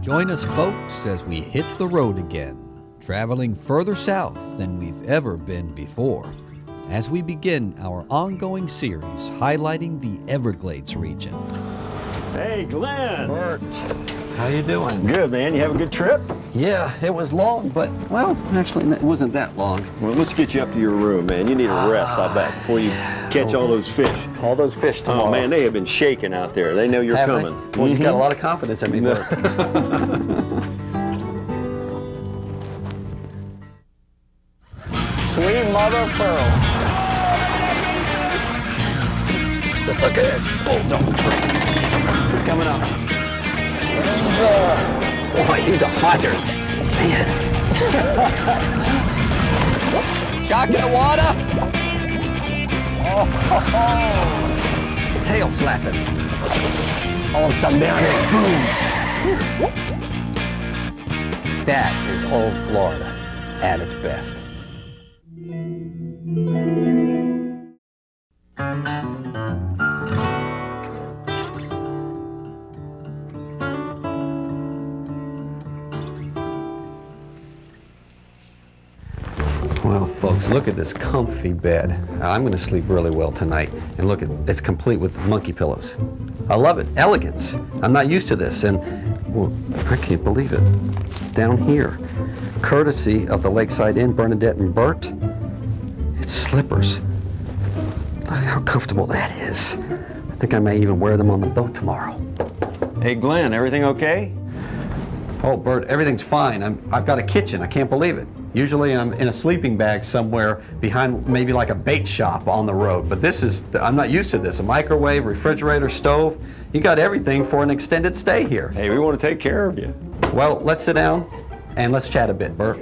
Join us, folks, as we hit the road again, traveling further south than we've ever been before, as we begin our ongoing series highlighting the Everglades region. Hey, Glenn. Bert, how you doing? Good, man. You have a good trip? Yeah, it was long, but, well, actually, it wasn't that long. Well, let's get you up to your room, man. You need a rest, I bet, before you catch all those fish. All those fish tomorrow. Oh, man, they have been shaking out there. They know you're coming. Well, you've got a lot of confidence in me, Bert. Sweet mother of pearl. Look at it. Oh, don't tree. It's coming up. Boy, he's a fighter. Man. Shock in the water. Oh, tail slapping. All of a sudden, there it is. Boom. That is old Florida at its best. Well, folks, look at this comfy bed. I'm going to sleep really well tonight. And look, it's complete with monkey pillows. I love it. Elegance. I'm not used to this. And, well, I can't believe it. Down here, courtesy of the Lakeside Inn, Bernadette and Bert, it's slippers. Look how comfortable that is. I think I may even wear them on the boat tomorrow. Hey, Glenn, everything okay? Oh, Bert, everything's fine. I've got a kitchen. I can't believe it. Usually I'm in a sleeping bag somewhere behind maybe like a bait shop on the road. But this is, I'm not used to this. A microwave, refrigerator, stove. You got everything for an extended stay here. Hey, we want to take care of you. Well, let's sit down and let's chat a bit, Bert.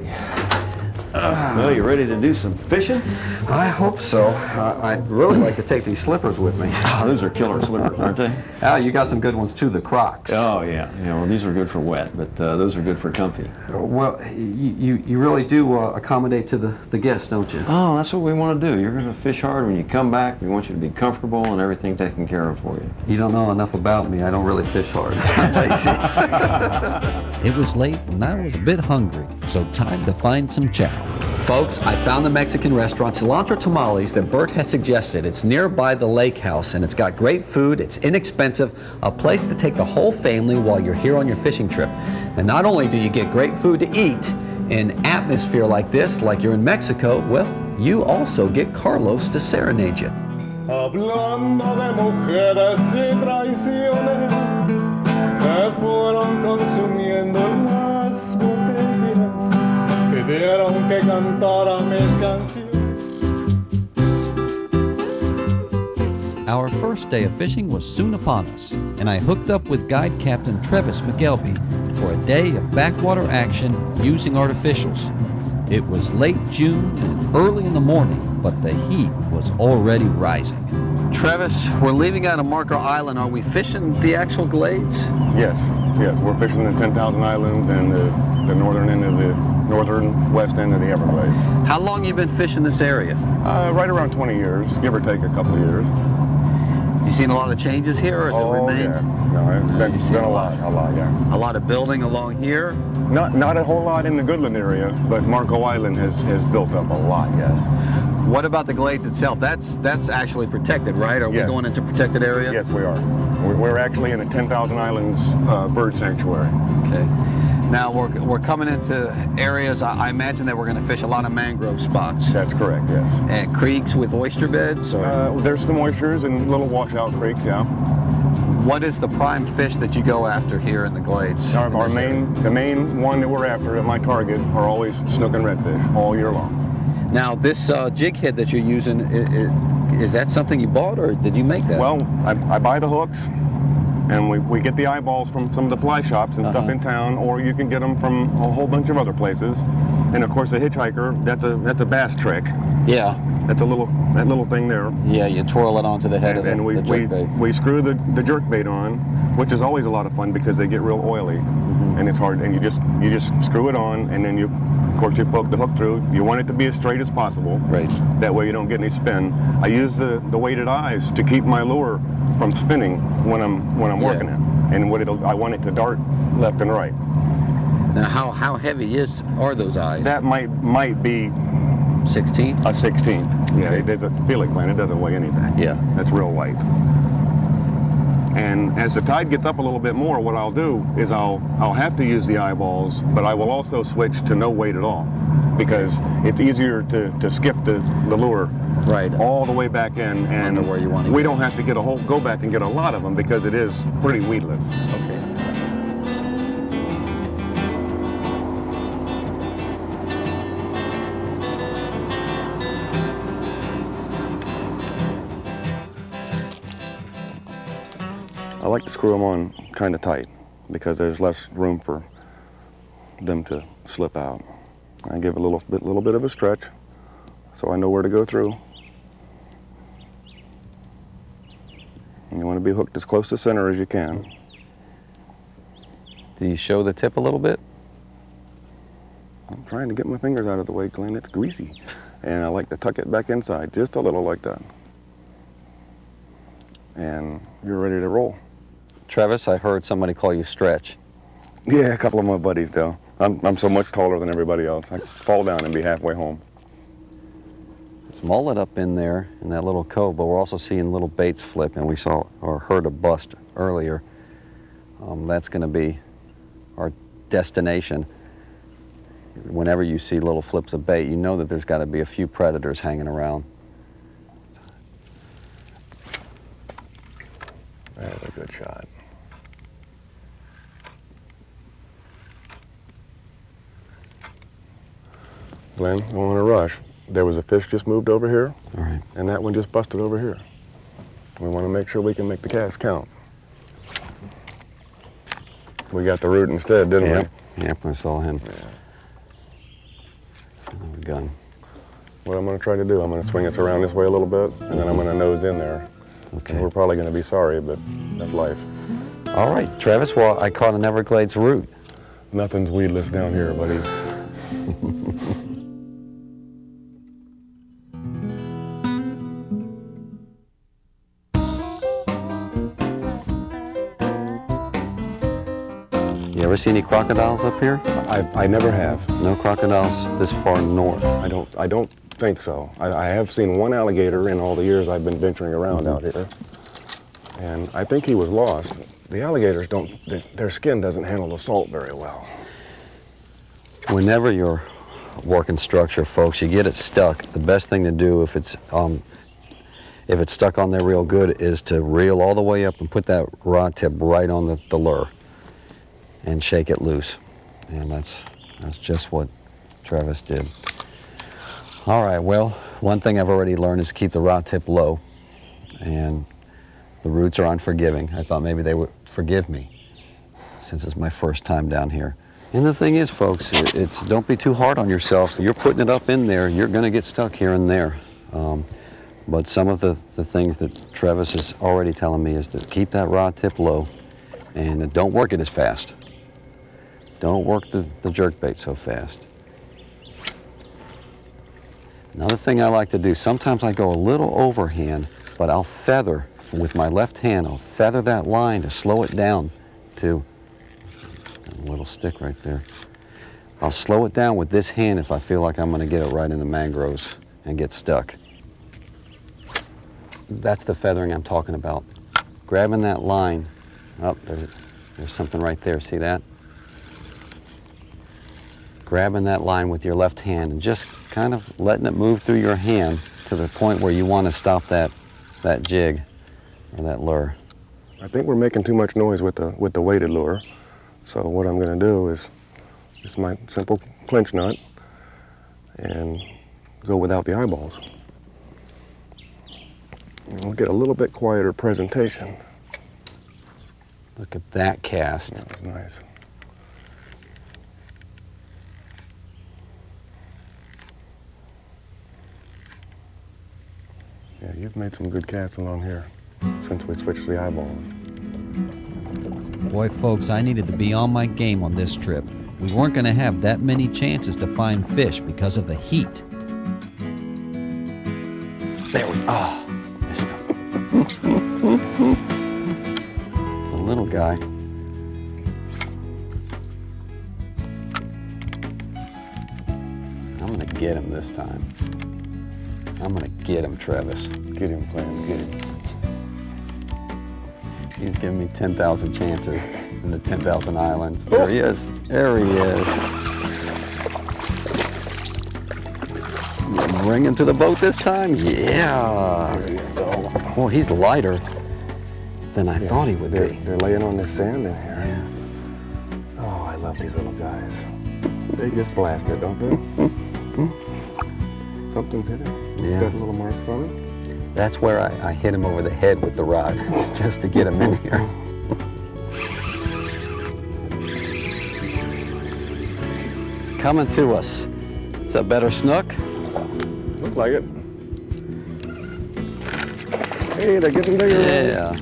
Well, you ready to do some fishing? I hope so. I'd really like to take these slippers with me. Oh, those are killer slippers, aren't they? Oh, you got some good ones too, the Crocs. Oh, yeah. Well, these are good for wet, but those are good for comfy. Well, you really do accommodate to the guests, don't you? Oh, that's what we want to do. You're going to fish hard when you come back. We want you to be comfortable and everything taken care of for you. You don't know enough about me. I don't really fish hard. I'm lazy. It was late and I was a bit hungry, so time to find some chow. Folks, I found the Mexican restaurant Cilantro Tamales that Bert has suggested. It's nearby the lake house and it's got great food, it's inexpensive, a place to take the whole family while you're here on your fishing trip. And not only do you get great food to eat in atmosphere like this, like you're in Mexico, well, you also get Carlos to serenade you. Hablando de mujeres y traiciones, se fueron consumiendo las botellas. Pidieron que cantara mis canciones. Our first day of fishing was soon upon us, and I hooked up with guide captain Travis McGelby for a day of backwater action using artificials. It was late June and early in the morning, but the heat was already rising. Travis, we're leaving out of Marco Island. Are we fishing the actual glades? Yes, we're fishing the 10,000 Islands and the northern end of the northern west end of the Everglades. How long you been fishing this area? Right around 20 years, give or take a couple of years. You seen a lot of changes here, or has it remained? Yeah. No, it's been a lot, yeah. A lot of building along here? Not a whole lot in the Goodland area, but Marco Island has built up a lot, yes. What about the glades itself? That's actually protected, right? Are we going into protected area? Yes, we are. We're actually in a 10,000 Islands bird sanctuary. Okay. Now we're coming into areas, I imagine that we're going to fish a lot of mangrove spots. That's correct, yes. And creeks with oyster beds? Or? There's some oysters and little washout creeks, yeah. What is the prime fish that you go after here in the glades? The main one that we're after at my target are always snook and redfish all year long. Now this jig head that you're using, is that something you bought or did you make that? Well, I buy the hooks and we get the eyeballs from some of the fly shops and stuff in town, or you can get them from a whole bunch of other places. And of course the hitchhiker, that's a bass trick. Yeah. That's that little thing there. Yeah, you twirl it onto the head of the jerkbait. We screw the jerkbait on, which is always a lot of fun because they get real oily, and it's hard. And you just screw it on, and then of course you poke the hook through. You want it to be as straight as possible. Right. That way you don't get any spin. I use the weighted eyes to keep my lure from spinning when I'm working it, and I want it to dart left and right. Now, how heavy are those eyes? That might be 16? a 16th. Yeah, Okay. it doesn't feel like land. It doesn't weigh anything. Yeah. That's real light. And as the tide gets up a little bit more, what I'll do is I'll have to use the eyeballs, but I will also switch to no weight at all, because it's easier to skip the lure Right. all the way back in, and Under where you want to we get. don't have to go back and get a lot of them, because it is pretty weedless. Okay. I like to screw them on kind of tight, because there's less room for them to slip out. I give a little bit of a stretch, so I know where to go through. And you want to be hooked as close to center as you can. Do you show the tip a little bit? I'm trying to get my fingers out of the way, Glenn. It's greasy. And I like to tuck it back inside, just a little like that. And you're ready to roll. Travis, I heard somebody call you Stretch. Yeah, a couple of my buddies do. I'm so much taller than everybody else. I fall down and be halfway home. There's mullet up in there in that little cove, but we're also seeing little baits flip, and we saw or heard a bust earlier. That's going to be our destination. Whenever you see little flips of bait, you know that there's got to be a few predators hanging around. That's a good shot. Glenn, don't want to rush. There was a fish just moved over here, All right. and that one just busted over here. We want to make sure we can make the cast count. We got the root instead, didn't Yep. Yep, I saw him. Yeah. Son of a gun. we? What I'm going to try to do, I'm going to swing us around this way a little bit, and then I'm going to nose in there. Okay. And we're probably going to be sorry, but that's life. All right, Travis, well, I caught an Everglades root. Nothing's weedless down here, buddy. You ever see any crocodiles up here? I never have. No crocodiles this far north. I don't think so. I have seen one alligator in all the years I've been venturing around out here, and I think he was lost. The alligators their skin doesn't handle the salt very well. Whenever you're working structure, folks, you get it stuck. The best thing to do if it's stuck on there real good is to reel all the way up and put that rod tip right on the lure and shake it loose. And that's just what Travis did. All right, well, one thing I've already learned is keep the rod tip low, and the roots are unforgiving. I thought maybe they would forgive me since it's my first time down here. And the thing is, folks, don't be too hard on yourself. You're putting it up in there, you're gonna get stuck here and there. But some of the things that Travis is already telling me is to keep that rod tip low and don't work it as fast. Don't work the jerkbait so fast. Another thing I like to do, sometimes I go a little overhand, but I'll feather with my left hand. I'll feather that line to slow it down to a little stick right there. I'll slow it down with this hand if I feel like I'm going to get it right in the mangroves and get stuck. That's the feathering I'm talking about. Grabbing that line. Oh, there's something right there. See that? Grabbing that line with your left hand and just kind of letting it move through your hand to the point where you want to stop that jig or that lure. I think we're making too much noise with the weighted lure. So what I'm going to do is just my simple clinch knot and go without the eyeballs. And we'll get a little bit quieter presentation. Look at that cast. That was nice. Yeah, you've made some good casts along here since we switched the eyeballs. Boy, folks, I needed to be on my game on this trip. We weren't going to have that many chances to find fish because of the heat. There we go. Missed him. It's a little guy. get him this time. I'm gonna get him, Travis. Get him, Clem, get him. He's giving me 10,000 chances in the 10,000 islands. There he is. There he is. Bring him to the boat this time? Yeah. There you go. Oh, he's lighter than I thought he would be. They're laying on this sand in here. Yeah. Oh, I love these little guys. They just blast it, don't they? Something's hit it. Yeah. Got a little mark on it. That's where I hit him over the head with the rod, just to get him in here. Coming to us. It's a better snook. Look like it. Hey, they're getting bigger. Yeah.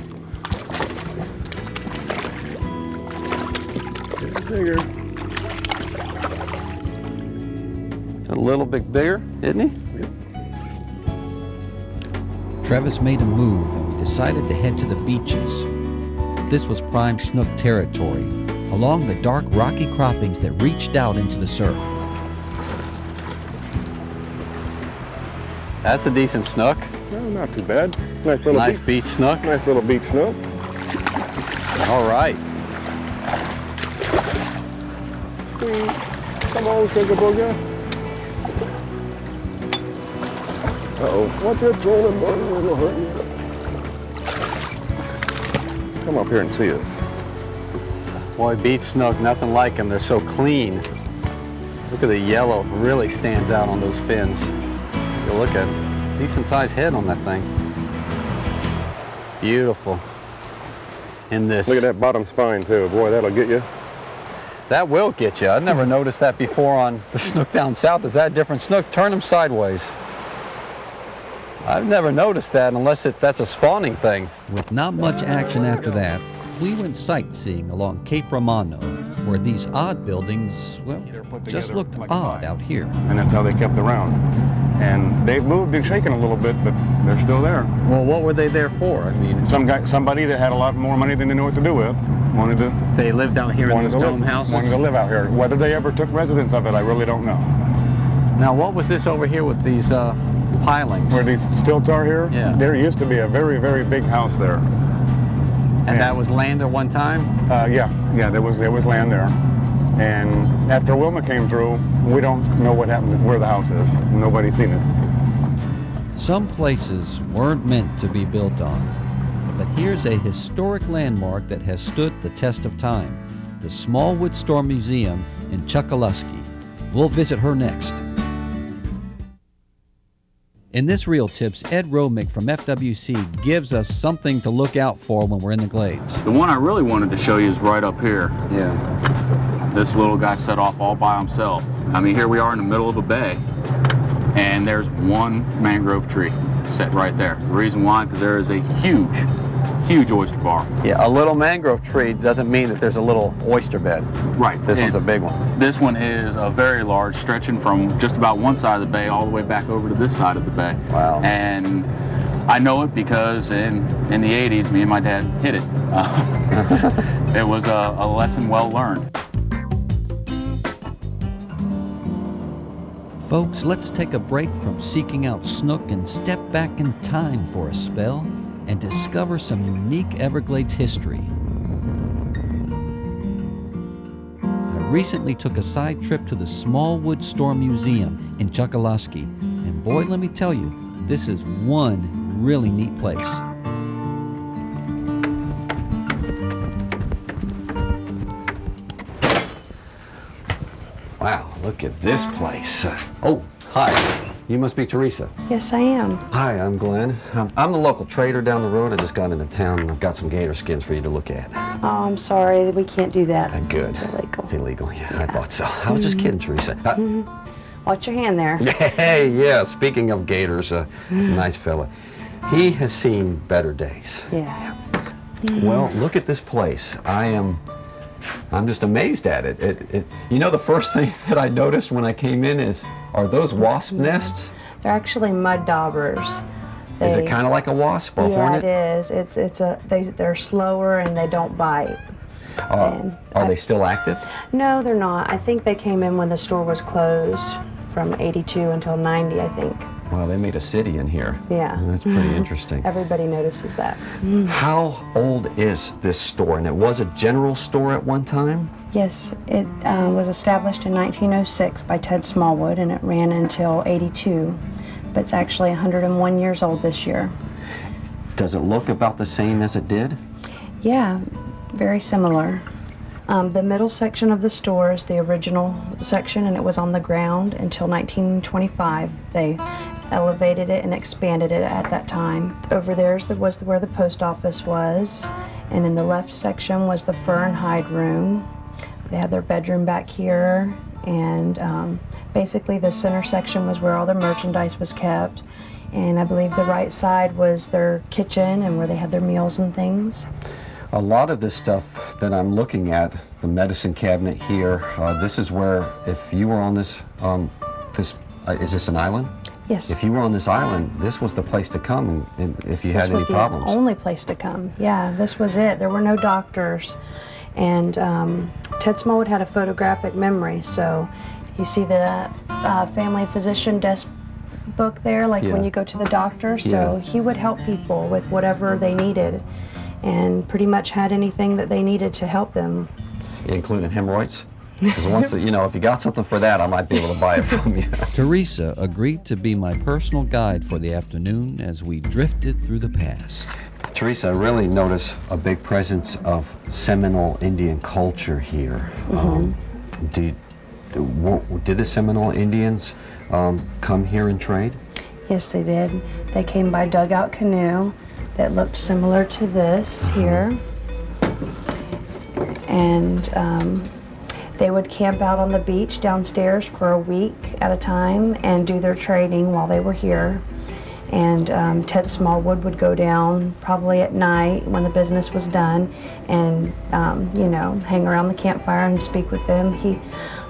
Getting bigger. A little bit bigger, isn't he? Travis made a move and we decided to head to the beaches. This was prime snook territory, along the dark rocky croppings that reached out into the surf. That's a decent snook. No, not too bad. Nice beach snook. Nice little beach snook. All right. Sweet. Come on, sugar booger. Uh-oh. What's that trolling bug? It'll hurt you. Come up here and see us. Boy, beach snook, nothing like them. They're so clean. Look at the yellow. Really stands out on those fins. You look at it. Decent sized head on that thing. Beautiful. In this. Look at that bottom spine too. Boy, that'll get you. That will get you. I've never noticed that before on the snook down south. Is that a different snook? Turn them sideways. I've never noticed that unless that's a spawning thing. With not much action after that, we went sightseeing along Cape Romano, where these odd buildings, well, just looked odd out here. And that's how they kept around. And they've moved and shaken a little bit, but they're still there. Well, what were they there for? I mean, Somebody that had a lot more money than they knew what to do with wanted to. they lived out here in those dome houses? Wanted to live out here. Whether they ever took residence of it, I really don't know. Now, what was this over here with these pilings? Where these stilts are here, Yeah. there used to be a very, very big house there. And that was land at one time? Yeah, there was land there. And after Wilma came through, we don't know what happened, where the house is. Nobody's seen it. Some places weren't meant to be built on, but here's a historic landmark that has stood the test of time, the Smallwood Store Museum in Chokoloskee. We'll visit her next. In this Reel Tips, Ed Romick from FWC gives us something to look out for when we're in the Glades. The one I really wanted to show you is right up here. Yeah. This little guy set off all by himself. I mean, here we are in the middle of a bay, and there's one mangrove tree set right there. The reason why, because there is a huge, huge oyster bar. Yeah, a little mangrove tree doesn't mean that there's a little oyster bed. Right. This one's a It's- big one. This one is a very large, stretching from just about one side of the bay all the way back over to this side of the bay. Wow. And I know it because in the 80s, me and my dad hit it. It was a lesson well learned. Folks, let's take a break from seeking out snook and step back in time for a spell and discover some unique Everglades history. I recently took a side trip to the Smallwood Store Museum in Chokoloskee, and boy, let me tell you, this is one really neat place. Wow, look at this place. Oh, hi. You must be Teresa. Yes, I am. Hi, I'm Glenn. I'm the local trader down the road. I just got into town and I've got some gator skins for you to look at. Oh, I'm sorry. We can't do that. Good. It's illegal. It's illegal, yeah, I thought so. I was just kidding, Teresa. Watch your hand there. Hey, yeah, speaking of gators, nice fella. He has seen better days. Yeah. Well, look at this place. I'm just amazed at it. You know, the first thing that I noticed when I came in are those wasp nests? They're actually mud daubers. Is it kind of like a wasp or a hornet? Yeah, it is. They're slower and they don't bite. Are they still active? No, they're not. I think they came in when the store was closed. from 82 until 90, I think. Wow, they made a city in here. Yeah. That's pretty interesting. Everybody notices that. How old is this store? And it was a general store at one time? Yes, it was established in 1906 by Ted Smallwood, and it ran until 82, but it's actually 101 years old this year. Does it look about the same as it did? Yeah, very similar. The middle section of the store is the original section, and it was on the ground until 1925. They elevated it and expanded it at that time. Over there was where the post office was, and in the left section was the fur and hide room. They had their bedroom back here, and basically the center section was where all their merchandise was kept, and I believe the right side was their kitchen and where they had their meals and things. A lot of this stuff that I'm looking at, the medicine cabinet here, this is where, if you were on this, is this an island? Yes. If you were on this island, this was the place to come and if you had any problems. This was the only place to come. Yeah, this was it. There were no doctors. And Ted Smallwood had a photographic memory, so you see the family physician desk book there, like when you go to the doctor. So he would help people with whatever they needed, and pretty much had anything that they needed to help them. Including hemorrhoids? Because once, you know, if you got something for that, I might be able to buy it from you. Teresa agreed to be my personal guide for the afternoon as we drifted through the past. Teresa, I really notice a big presence of Seminole Indian culture here. Did the Seminole Indians come here and trade? Yes, they did. They came by dugout canoe that looked similar to this here. And they would camp out on the beach downstairs for a week at a time and do their trading while they were here. And Ted Smallwood would go down probably at night when the business was done and, you know, hang around the campfire and speak with them. He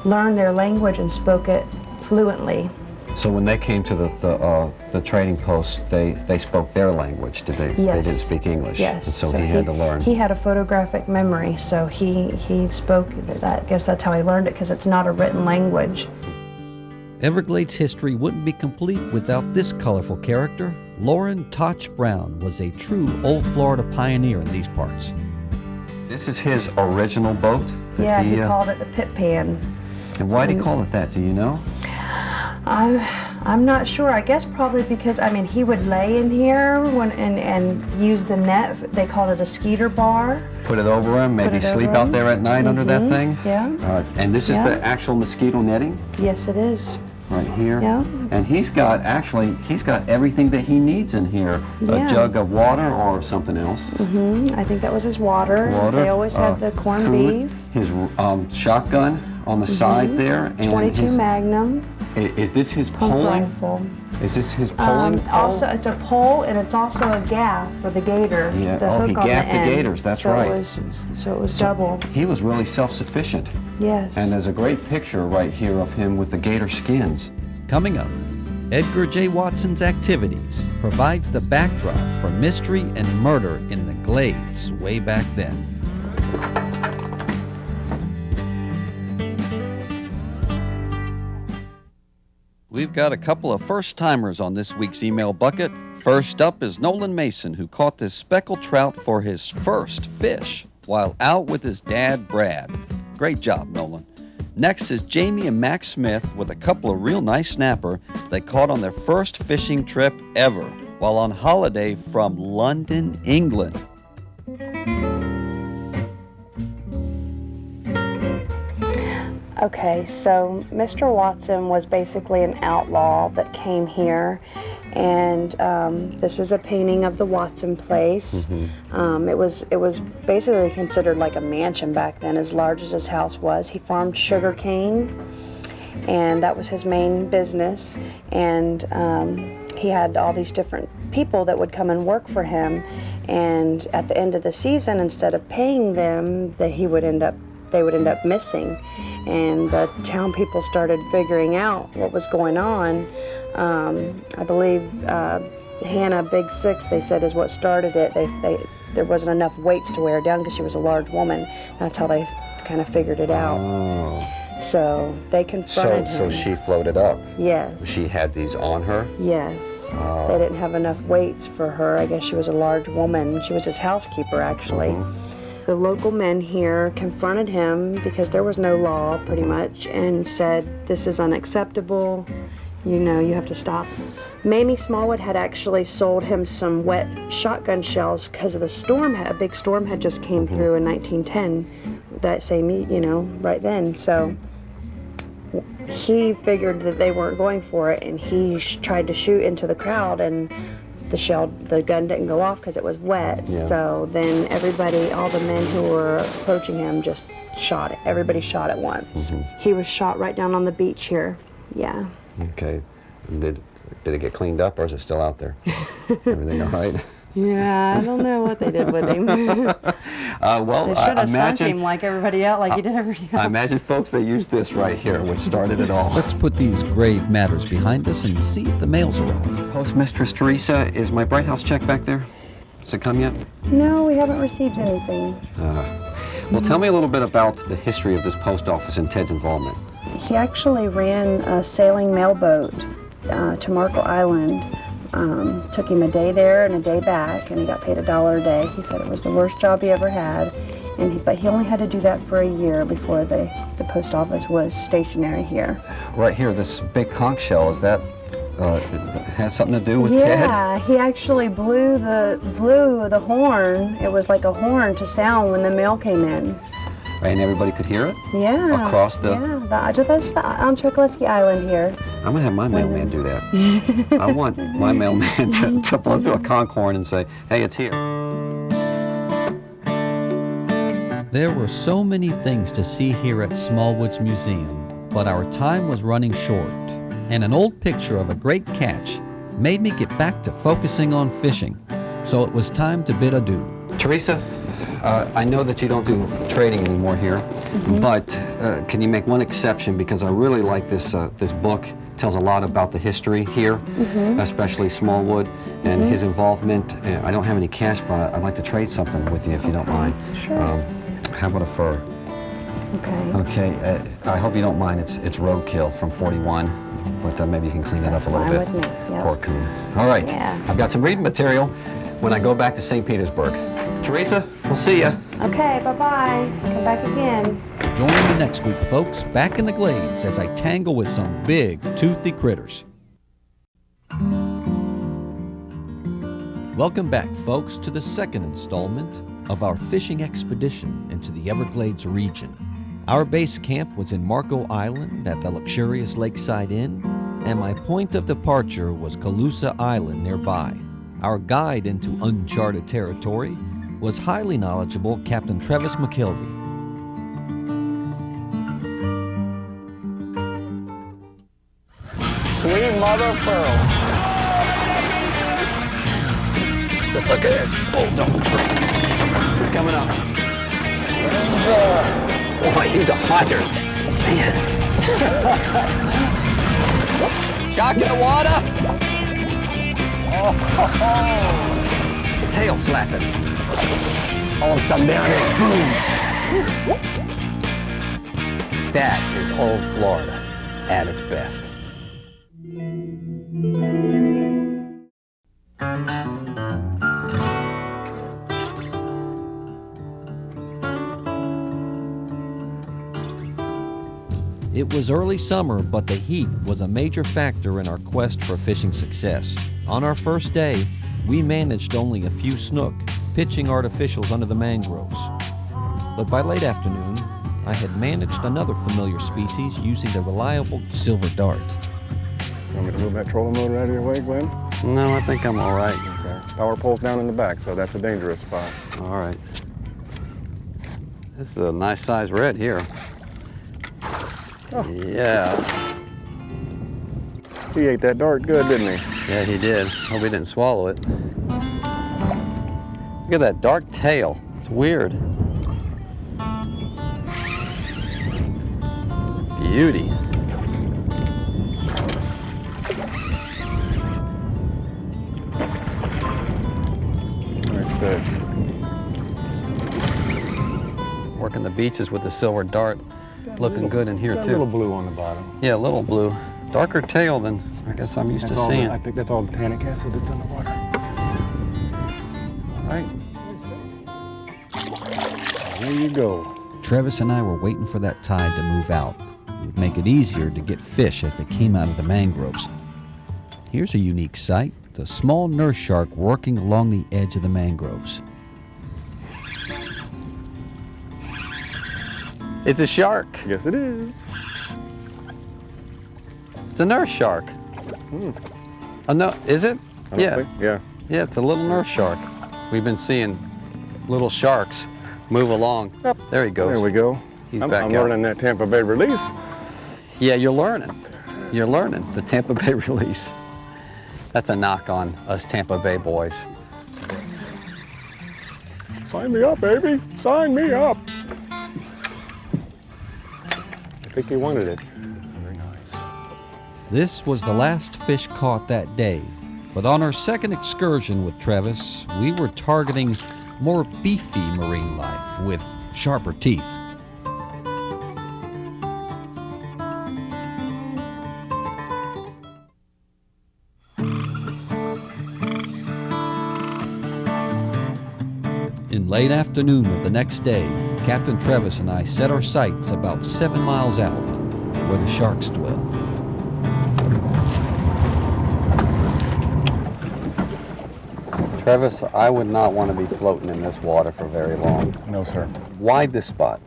learned their language and spoke it fluently. So when they came to the trading post, they spoke their language, did they? Yes. They didn't speak English. Yes. And so he had to learn. He had a photographic memory, so he spoke that. I guess that's how he learned it, because it's not a written language. Everglades history wouldn't be complete without this colorful character. Lauren Toch Brown was a true old Florida pioneer in these parts. This is his original boat? Yeah, he called it the Pit Pan. And why did he call it that? Do you know? I'm not sure. I guess probably because, I mean, he would lay in here and use the net. They called it a skeeter bar. Put it over him, maybe sleep out there at night under that thing? Yeah. And this is the actual mosquito netting? Yes, it is. Right here. Yeah. And he's got everything that he needs in here. Yeah. A jug of water or something else. I think that was his water. They always had the corned food, beef. His shotgun on the side there. And 22 Magnum. Is this his Pump polling? rifle. Is this his polling pole? Also, it's a pole, and it's also a gaff for the gator. Yeah. The Oh, hook he on gaffed the end. gators. That's so right. So it was double. He was really self-sufficient. Yes. And there's a great picture right here of him with the gator skins. Coming up, Edgar J. Watson's Activities provides the backdrop for mystery and murder in the Glades way back then. We've got a couple of first-timers on this week's email bucket. First up is Nolan Mason, who caught this speckled trout for his first fish while out with his dad, Brad. Great job, Nolan. Next is Jamie and Max Smith with a couple of real nice snapper they caught on their first fishing trip ever while on holiday from London, England. Okay, so Mr. Watson was basically an outlaw that came here, and this is a painting of the Watson place. It was basically considered like a mansion back then, as large as his house was. He farmed sugar cane, and that was his main business. And he had all these different people that would come and work for him. And at the end of the season, instead of paying them, they would end up missing. And the town people started figuring out what was going on. I believe Hannah Big Six, they said, is what started it. There wasn't enough weights to wear her down because she was a large woman. That's how they kind of figured it out. So they confronted So him. she floated up. Yes. She had these on her. Yes. Oh. They didn't have enough weights for her. I guess she was a large woman. She was his housekeeper, actually. The local men here confronted him because there was no law, pretty much, and said, this is unacceptable. You know, you have to stop. Mamie Smallwood had actually sold him some wet shotgun shells because of the storm. A big storm had just came through in 1910, that same, you know, right then. So he figured that they weren't going for it, and he tried to shoot into the crowd, and the gun didn't go off because it was wet. Yeah. So then everybody, all the men who were approaching him, just shot it. Everybody shot at once. He was shot right down on the beach here. Yeah. Okay. Did it get cleaned up, or is it still out there? Everything all right? Yeah, I don't know what they did with him. They Well, should I have sunk him imagine, like everybody else, like you did everybody else. I imagine, folks, they used this right here, which started it all. Let's put these grave matters behind us and see if the mail's arrived. Postmistress Teresa, is my Bright House check back there? Has it come yet? No, we haven't received anything. Well, tell me a little bit about the history of this post office and Ted's involvement. He actually ran a sailing mailboat to Marco Island. Took him a day there and a day back, and he got paid $1 a day. He said it was the worst job he ever had, but he only had to do that for a year before the post office was stationary here. Right here, this big conch shell, is that has something to do with Ted? Yeah, he actually blew the horn. It was like a horn to sound when the mail came in. And everybody could hear it? Yeah. Across the... Yeah, that's on Chokaleski Island here. I'm gonna have my mailman do that. I want my mailman to blow through a conch horn and say, hey, it's here. There were so many things to see here at Smallwood's Museum, but our time was running short, and an old picture of a great catch made me get back to focusing on fishing. So it was time to bid adieu. Teresa, I know that you don't do trading anymore here, but can you make one exception, because I really like this book. It tells a lot about the history here, especially Smallwood and his involvement. I don't have any cash, but I'd like to trade something with you if you don't mind. Sure. How about a fur? Okay. Okay, I hope you don't mind. It's roadkill from 41, but maybe you can clean that up a little fine bit. with me, yep. Poor coon. All right, Yeah. I've got some reading material when I go back to St. Petersburg. Teresa, we'll see ya. Okay, bye-bye. Come back again. Join me next week, folks, back in the Glades as I tangle with some big, toothy critters. Welcome back, folks, to the second installment of our fishing expedition into the Everglades region. Our base camp was in Marco Island at the luxurious Lakeside Inn, and my point of departure was Calusa Island nearby. Our guide into uncharted territory was highly knowledgeable Captain Travis McKelvey. Sweet mother of pearl. Look at this bulldog tree. It's coming up. Boy, he's a hunter. Man. Shock in the water. Oh. Tail slapping. All of a sudden, there it is. Boom. That is old Florida at its best. It was early summer, but the heat was a major factor in our quest for fishing success. On our first day, we managed only a few snook, pitching artificials under the mangroves. But by late afternoon, I had managed another familiar species using the reliable silver dart. Want me to move that trolling motor out of your way, Glenn? No, I think I'm all right. Okay. Power pole's down in the back, so that's a dangerous spot. All right. This is a nice size red here. Oh. Yeah. He ate that dart good, didn't he? Yeah, he did. Hope he didn't swallow it. Look at that dark tail. It's weird. Beauty. Nice fish. Working the beaches with the silver dart. looking good in here Got a too. little blue on the bottom. Yeah, a little blue. Darker tail than I guess I'm used to seeing. I think that's all the tannic acid that's in the water. All right. There you go. Travis and I were waiting for that tide to move out. It would make it easier to get fish as they came out of the mangroves. Here's a unique sight, the small nurse shark working along the edge of the mangroves. It's a shark. Yes, it is. It's a nurse shark. Oh, no, is it? I don't Yeah. think- yeah. Yeah, it's a little nurse shark. We've been seeing little sharks move along. Yep. There he goes. There we go. He's I'm back out. learning that Tampa Bay release. Yeah, you're learning. You're learning the Tampa Bay release. That's a knock on us Tampa Bay boys. Sign me up, baby. Sign me up. I think he wanted it. Very nice. This was the last fish caught that day, but on our second excursion with Travis, we were targeting more beefy marine life with sharper teeth. In late afternoon of the next day, Captain Travis and I set our sights about 7 miles out, where the sharks dwell. Travis, I would not want to be floating in this water for very long. No, sir. Why this spot?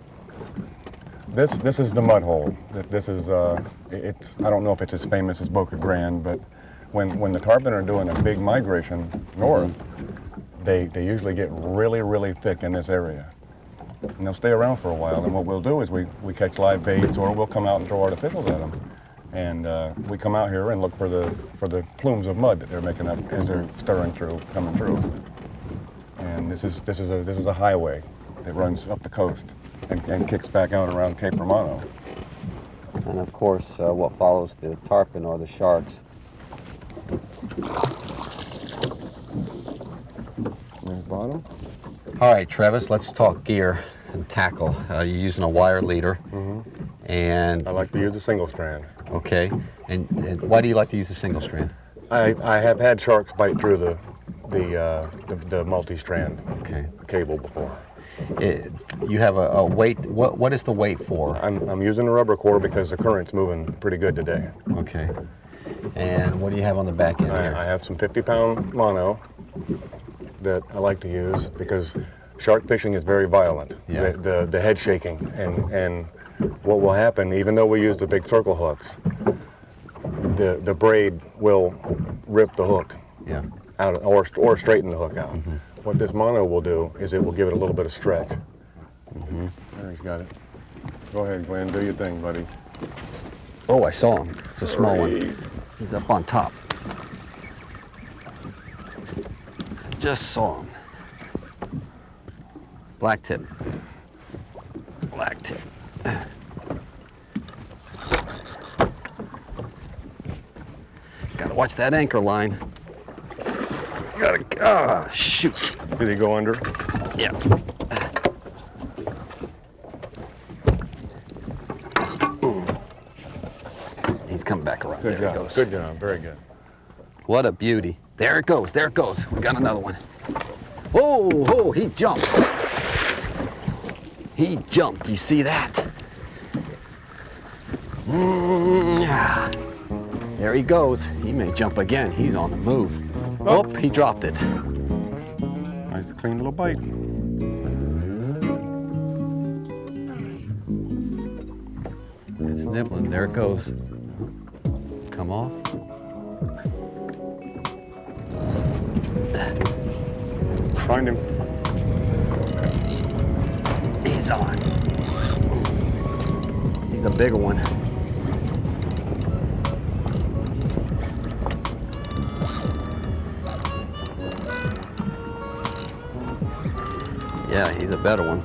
This is the mud hole. This is it's I don't know if it's as famous as Boca Grande, but when the tarpon are doing a big migration north, they usually get really thick in this area, and they'll stay around for a while. And what we'll do is we catch live baits, or we'll come out and throw artificials at them, and we come out here and look for the plumes of mud that they're making up as they're stirring through, coming through. And this is a highway that runs up the coast and kicks back out around Cape Romano. And of course, what follows the tarpon or the sharks. There's bottom. All right, Travis, let's talk gear and tackle. You're using a wire leader, and I like to use a single strand. okay. And why do you like to use a single strand? I have had sharks bite through the multi-strand Okay. cable before. You have a weight. What is the weight for? I'm using a rubber core because the current's moving pretty good today. Okay. And what do you have on the back end I here? have some 50-pound mono that I like to use because shark fishing is very violent. Yeah. The head shaking, and what will happen, even though we use the big circle hooks, the braid will rip the hook Yeah. out or straighten the hook out. What this mono will do is it will give it a little bit of stretch. There, he's got it. Go ahead, Glenn, do your thing, buddy. Oh, I saw him. It's a small one. Great. He's up on top. Just saw him. Black tip. Black tip. Gotta watch that anchor line. Gotta, shoot. Did he go under? Yeah. He's coming back around. Good There job. He goes. Good job. Very good. What a beauty. There it goes. There it goes. We got another one. Oh, he jumped. He jumped. You see that? Yeah. There he goes. He may jump again. He's on the move. Oh, he dropped it. Nice clean little bite. It's nibbling. There it goes. Come off. Find him. He's on. He's a bigger one. Yeah, he's a better one.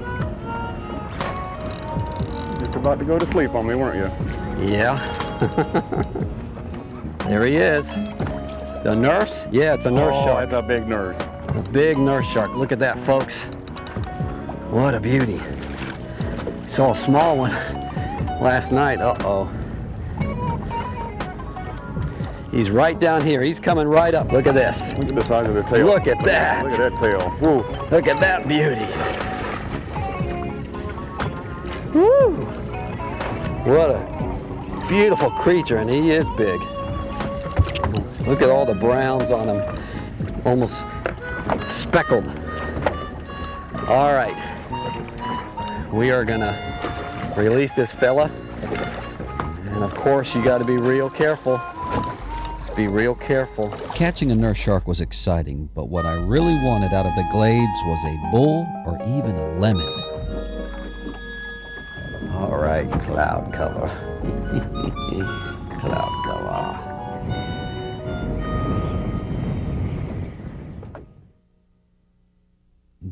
Just about to go to sleep on me, weren't you? Yeah. There he is. The nurse? Yeah, it's a nurse shark. That's a big nurse. A big nurse shark. Look at that, folks. What a beauty. Saw a small one. last night. Uh-oh. He's right down here. He's coming right up. Look at this. Look at the size of the tail. Look at that. Look at that tail. Woo. Look at that beauty. Woo! What a beautiful creature, and he is big. Look at all the browns on him, almost speckled. All right, we are gonna release this fella, and of course you got to be real careful. Just be real careful. Catching a nurse shark was exciting, but what I really wanted out of the glades was a bull or even a lemon. All right, cloud cover. Cloud cover.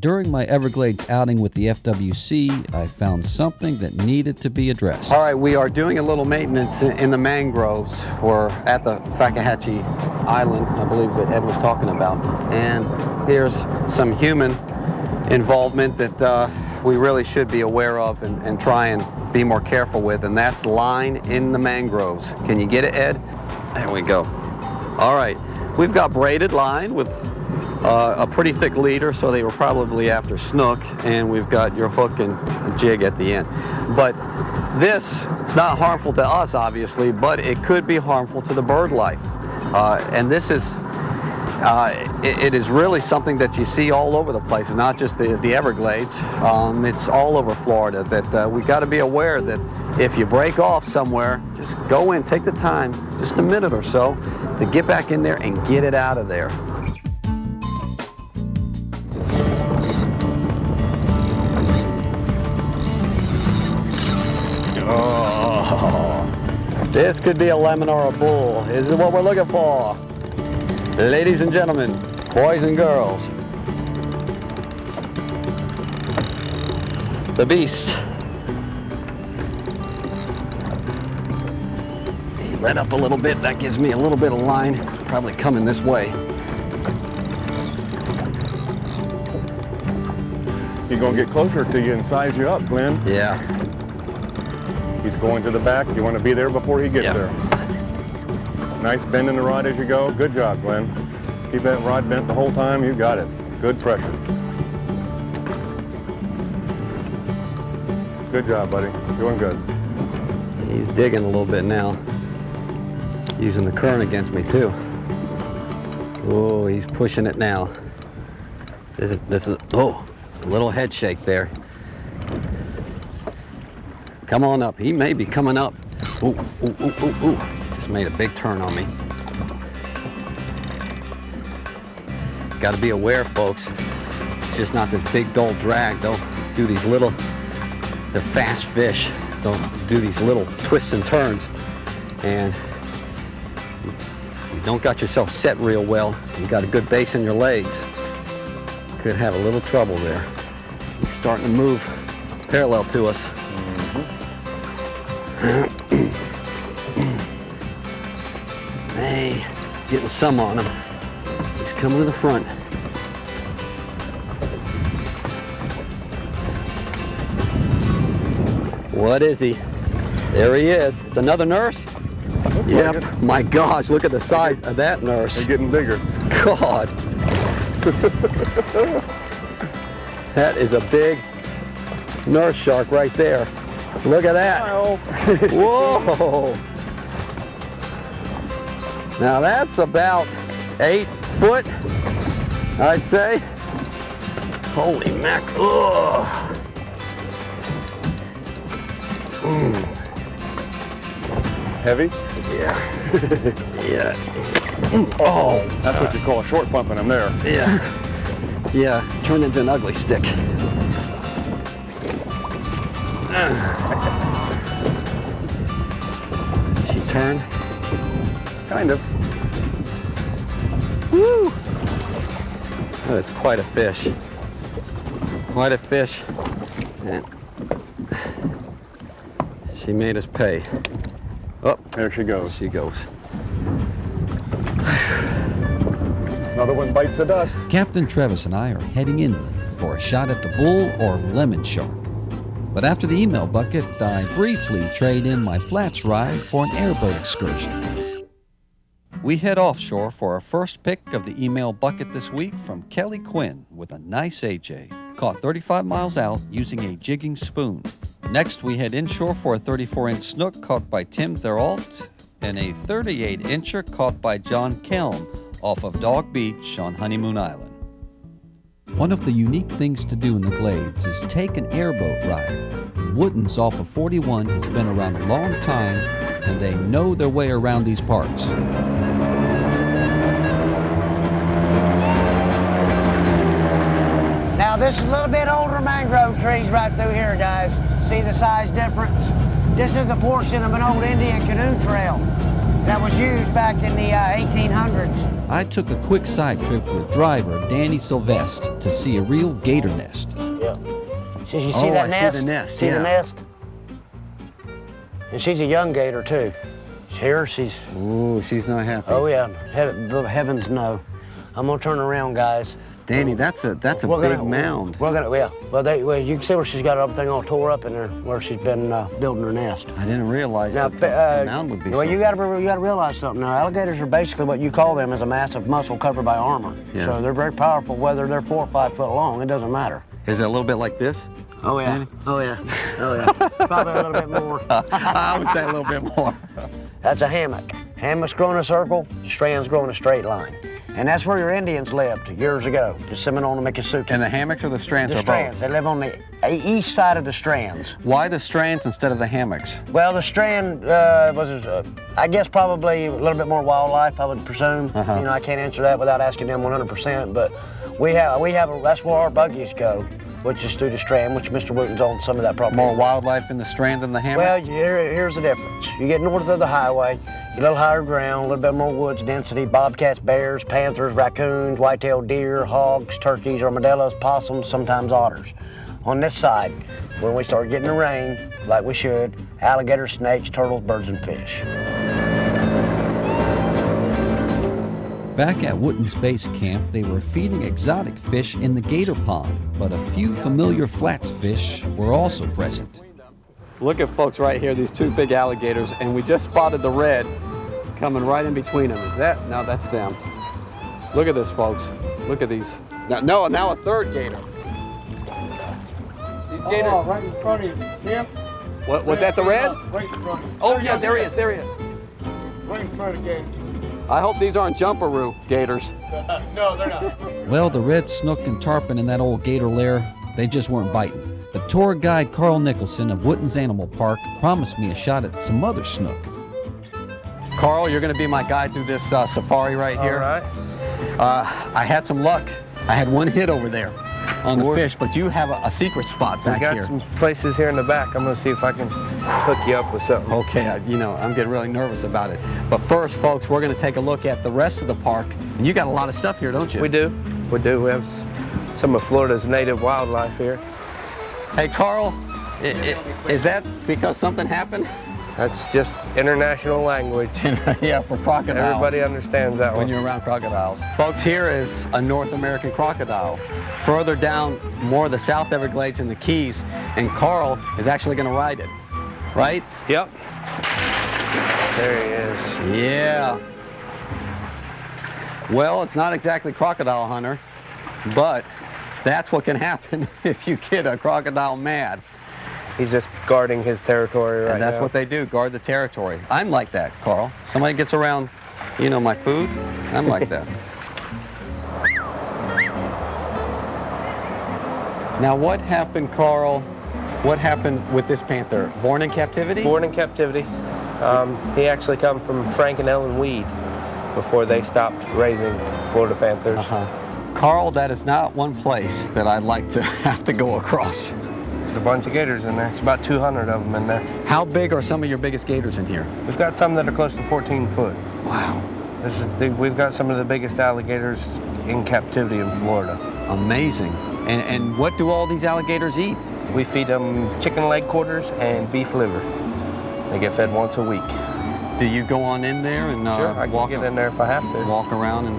During my Everglades outing with the FWC, I found something that needed to be addressed. All right, we are doing a little maintenance in the mangroves. We're at the Fakahatchee Island, I believe that Ed was talking about. And here's some human involvement that we really should be aware of and try and be more careful with, and that's line in the mangroves. Can you get it, Ed? There we go. All right, we've got braided line with a pretty thick leader, so they were probably after snook, and we've got your hook and jig at the end. But this is not harmful to us, obviously, but it could be harmful to the bird life. And this is, it is really something that you see all over the place. It's not just the Everglades, it's all over Florida, that we got to be aware that if you break off somewhere, just go in, take the time, just a minute or so, to get back in there and get it out of there. Oh, this could be a lemon or a bull. This is what we're looking for. Ladies and gentlemen, boys and girls. The beast. He let up a little bit. That gives me a little bit of line. It's probably coming this way. He's gonna get closer to you and size you up, Glenn. Yeah. He's going to the back. You want to be there before he gets there. Nice bend in the rod as you go. Good job, Glenn. Keep that rod bent the whole time. You got it. Good pressure. Good job, buddy. Doing good. He's digging a little bit now. Using the current against me too. Oh, he's pushing it now. This is oh, a little head shake there. Come on up. He may be coming up. Ooh, ooh, ooh, ooh, ooh. Just made a big turn on me. Got to be aware, folks. It's just not this big, dull drag. They'll do these little, they're fast fish. They'll do these little twists and turns. And you don't got yourself set real well, you got a good base in your legs, could have a little trouble there. He's starting to move parallel to us. Hey, getting some on him. He's coming to the front. What is he? There he is. It's another nurse? Yep. Like my gosh, look at the size of that nurse. They're getting bigger. God. That is a big nurse shark right there. Look at that. Whoa. Now that's about 8 foot, I'd say. Holy mac. Ugh. Heavy? Yeah. Yeah. Oh. That's what you call a short pumping them there. Yeah. Yeah, turned into an ugly stick. She turned? Kind of. Woo! That is quite a fish. Quite a fish. And she made us pay. Oh, There she goes. she goes. Another one bites the dust. Captain Travis and I are heading inland for a shot at the bull or lemon shark. But after the email bucket, I briefly trade in my flats ride for an airboat excursion. We head offshore for our first pick of the email bucket this week from Kelly Quinn with a nice AJ, caught 35 miles out using a jigging spoon. Next, we head inshore for a 34-inch snook caught by Tim Therault and a 38-incher caught by John Kelm off of Dog Beach on Honeymoon Island. One of the unique things to do in the Glades is take an airboat ride. Wooden's off of 41 has been around a long time, and they know their way around these parts. Now this is a little bit older mangrove trees right through here, guys. See the size difference? This is a portion of an old Indian canoe trail that was used back in the 1800s. I took a quick side trip with driver Danny Sylvester to see a real gator nest. Yeah. So you see that nest? I see the nest, See the nest? And she's a young gator too. Here she's. Ooh, she's not happy. Oh yeah, heavens no. I'm gonna turn around, guys. Danny, that's a big mound. We're gonna, yeah. Well, you can see where she's got everything all tore up in there, where she's been building her nest. I didn't realize Now, that the mound would be well, so you gotta realize something. Now, alligators are basically what you call them as a massive muscle covered by armor. Yeah. So they're very powerful, whether they're 4 or 5 foot long. It doesn't matter. Is it a little bit like this? Oh yeah. Danny? Oh yeah. Oh yeah. Probably a little bit more. I would say a little bit more. That's a hammock. Hammock's grow in a circle, strands grow in a straight line. And that's where your Indians lived years ago, the Seminole and Miccosukee. And the hammocks or the strands The are strands. both? They live on the east side of the strands. Why the strands instead of the hammocks? Well, the strand was, I guess, probably a little bit more wildlife, I would presume. Uh-huh. You know, I can't answer that without asking them 100%, but that's where our buggies go, which is through the strand, which Mr. Wooten's on some of that property. More wildlife in the strand than the hammock? Well, here's the difference. You get north of the highway, a little higher ground, a little bit more woods density, bobcats, bears, panthers, raccoons, white-tailed deer, hogs, turkeys, armadillos, possums, sometimes otters. On this side, when we start getting the rain, like we should, alligators, snakes, turtles, birds, and fish. Back at Wooten's base camp, they were feeding exotic fish in the gator pond, but a few familiar flats fish were also present. Look at folks right here, these two big alligators, and we just spotted the red coming right in between them. Is that? No, that's them. Look at this, folks. Look at these. Now a third gator. These gators. Oh, right in front of you. See him? What, was that the red? Right in front of you. Oh yeah, there he is, there he is. Right in front of the gate. I hope these aren't jumperoo gators. No, they're not. Well, the red snook and tarpon in that old gator lair, they just weren't biting. But tour guide Carl Nicholson of Wooten's Animal Park promised me a shot at some other snook. Carl, you're going to be my guide through this safari right here. All right. I had some luck. I had one hit over there on the fish, but you have a secret spot back We got here. some places here in the back. I'm going to see if I can hook you up with something. Okay, I'm getting really nervous about it. But first, folks, we're going to take a look at the rest of the park. And you got a lot of stuff here, don't you? We do. We do. We have some of Florida's native wildlife here. Hey, Carl, is that because something happened? That's just international language. Yeah, for crocodiles. Everybody understands that when one. you're around crocodiles. Folks, here is a North American crocodile. Further down, more of the South Everglades and the Keys, and Carl is actually going to ride it, right? Yep. There he is. Yeah. Well, it's not exactly crocodile hunter, but that's what can happen if you get a crocodile mad. He's just guarding his territory right now. And that's what they do, guard the territory. I'm like that, Carl. Somebody gets around, my food, I'm like that. Now, what happened, Carl? What happened with this panther? Born in captivity? Born in captivity. He actually come from Frank and Ellen Weed before they stopped raising Florida panthers. Carl, that is not one place that I'd like to have to go across. There's a bunch of gators in there. There's about 200 of them in there. How big are some of your biggest gators in here? We've got some that are close to 14 foot. Wow. We've got some of the biggest alligators in captivity in Florida. Amazing. And what do all these alligators eat? We feed them chicken leg quarters and beef liver. They get fed once a week. Do you go on in there and Sure, I can get in there if I have to. Walk around and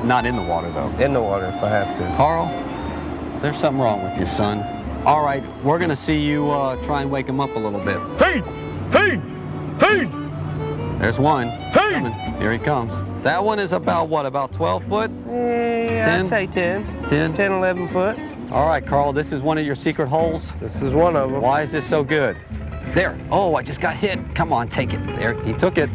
not in the water though? In the water if I have to. Carl, there's something wrong with you, son. All right, we're gonna see you try and wake him up a little bit. Feed! Feed! Feed! There's one. Feed! Coming. Here he comes. That one is about what, about 12 foot? Yeah, 10? I'd say 10. 10? 10, 11 foot. All right, Carl, this is one of your secret holes. This is one of them. Why is this so good? There. Oh, I just got hit. Come on, take it. There, he took it.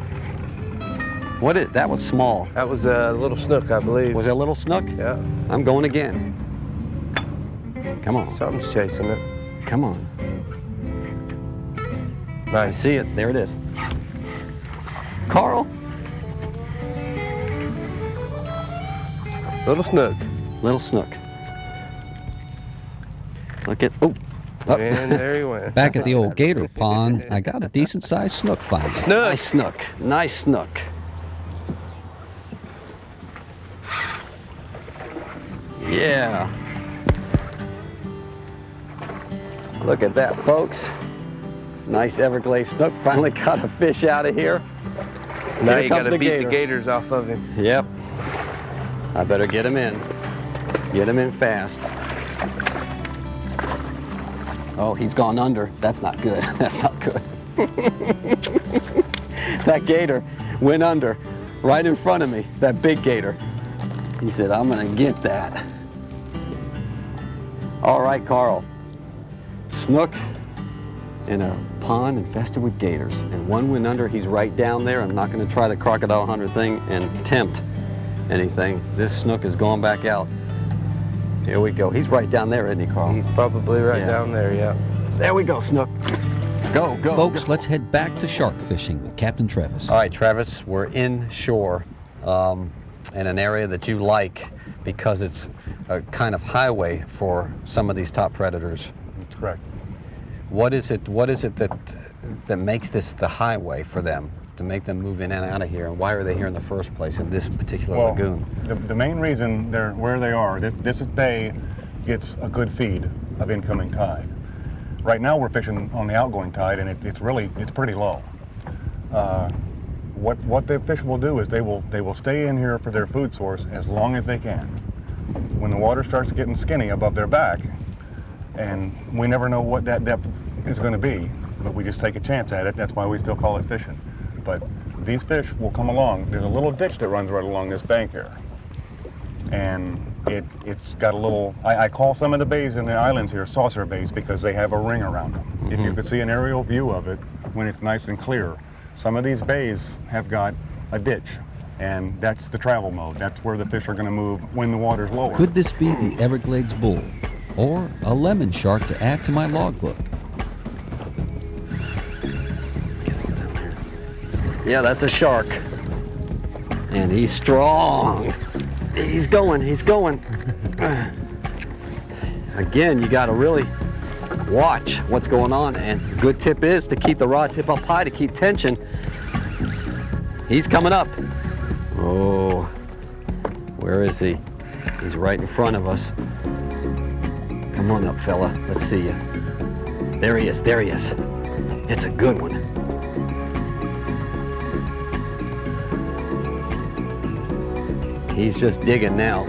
What is, that was small. That was a little snook, I believe. Was it a little snook? Yeah. I'm going again. Come on. Something's chasing it. Come on. I Nice. see it. There it is. Carl. Little snook. Little snook. Look at, oh. Oh. And there he went. Back at the old gator pond, I got a decent-sized snook find. Nice snook. Nice snook. Yeah. Look at that, folks. Nice Everglades snook. Finally got a fish out of here. Now Here you comes got to the beat gator. the gators off of him. Yep. I better get him in. Get him in fast. Oh, he's gone under. That's not good. That's not good. That gator went under right in front of me, that big gator. He said, I'm gonna get that. All right, Carl. Snook in a pond infested with gators. And one went under, he's right down there. I'm not gonna try the crocodile hunter thing and tempt anything. This snook is going back out. Here we go. He's right down there, isn't he, Carl? He's probably right Yeah. down there, yeah. There we go, snook. Go, go. Folks, go. let's head back to shark fishing with Captain Travis. All right, Travis, we're inshore in an area that you like because it's a kind of highway for some of these top predators. That's correct. What is it that makes this the highway for them, to make them move in and out of here, and why are they here in the first place in this particular lagoon? The main reason they're where they are, this bay gets a good feed of incoming tide. Right now we're fishing on the outgoing tide, and it's pretty low. What the fish will do is they will stay in here for their food source as long as they can. When the water starts getting skinny above their back, and we never know what that depth is going to be, but we just take a chance at it. That's why we still call it fishing. But these fish will come along. There's a little ditch that runs right along this bank here, and it's got a little, I call some of the bays in the islands here saucer bays because they have a ring around them. Mm-hmm. If you could see an aerial view of it when it's nice and clear, some of these bays have got a ditch, and that's the travel mode. That's where the fish are going to move when the water's lower. Could this be the Everglades bull or a lemon shark to add to my logbook? Yeah, that's a shark. And he's strong. He's going, he's going. Again, you gotta really watch what's going on, and good tip is to keep the rod tip up high to keep tension. He's coming up. Oh, where is he? He's right in front of us. Come on up, fella, let's see you. There he is, there he is. It's a good one. He's just digging now.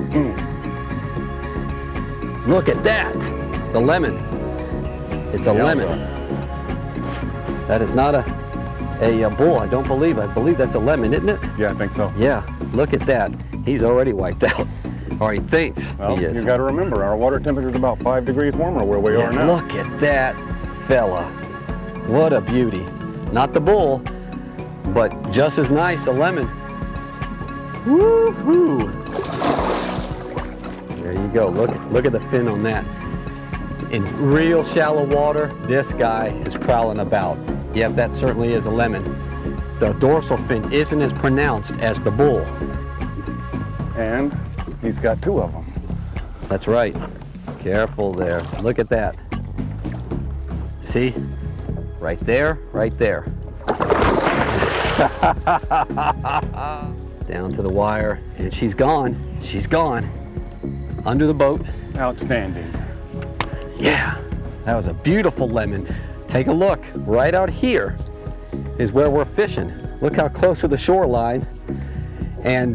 Look at that. It's a lemon. It's a lemon. That is not a bull, I don't believe. I believe that's a lemon, isn't it? Yeah, I think so. Yeah, look at that. He's already wiped out. Or he thinks Well, he is. you got to remember, our water temperature is about 5 degrees warmer where we Yeah, are now. look at that fella. What a beauty. Not the bull, but just as nice, a lemon. Woo-hoo. There you go. Look at the fin on that. In real shallow water, this guy is prowling about. Yep, that certainly is a lemon. The dorsal fin isn't as pronounced as the bull. And he's got 2 of them. That's right. Careful there. Look at that. See? Right there, right there. Down to the wire, and she's gone. She's gone. Under the boat. Outstanding. Yeah, that was a beautiful lemon. Take a look. Right out here is where we're fishing. Look how close to the shoreline. And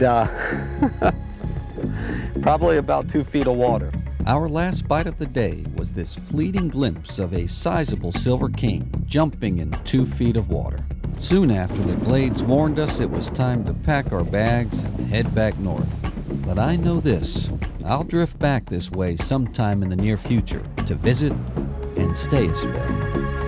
probably about 2 feet of water. Our last bite of the day was this fleeting glimpse of a sizable silver king jumping in 2 feet of water. Soon after, the Glades warned us it was time to pack our bags and head back north. But I know this, I'll drift back this way sometime in the near future to visit and stay a spell.